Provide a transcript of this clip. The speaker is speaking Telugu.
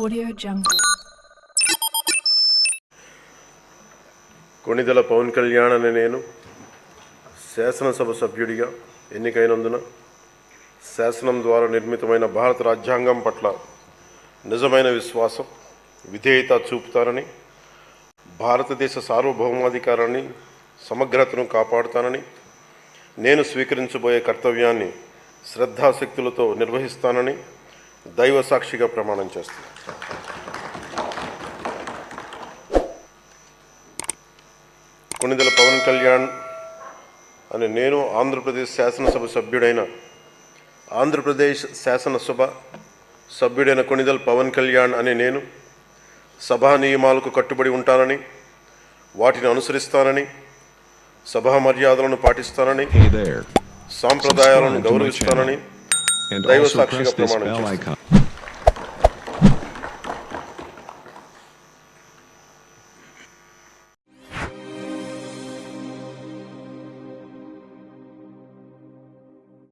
Audio Jungle. కొణిదెల పవన్ కళ్యాణ్ అనే నేను శాసనసభ సభ్యుడిగా ఎన్నికైనందున శాసనం ద్వారా నిర్మితమైన భారత రాజ్యాంగం పట్ల నిజమైన విశ్వాసం, విధేయత చూపుతానని, భారతదేశ సార్వభౌమాధికారాన్ని, సమగ్రతను కాపాడుతానని, నేను స్వీకరించబోయే కర్తవ్యాన్ని శ్రద్ధాశక్తులతో నిర్వహిస్తానని దైవ సాక్షిగా ప్రమాణం చేస్తాను. కొణిదెల పవన్ కళ్యాణ్ అనే నేను ఆంధ్రప్రదేశ్ శాసనసభ సభ్యుడైన కొణిదెల పవన్ కళ్యాణ్ అనే నేను సభా నియమాలకు కట్టుబడి ఉంటానని, వాటిని అనుసరిస్తానని, సభా మర్యాదలను పాటిస్తానని, సాంప్రదాయాలను గౌరవిస్తానని దైవ సాక్షిగా ప్రమాణం చేస్తాను.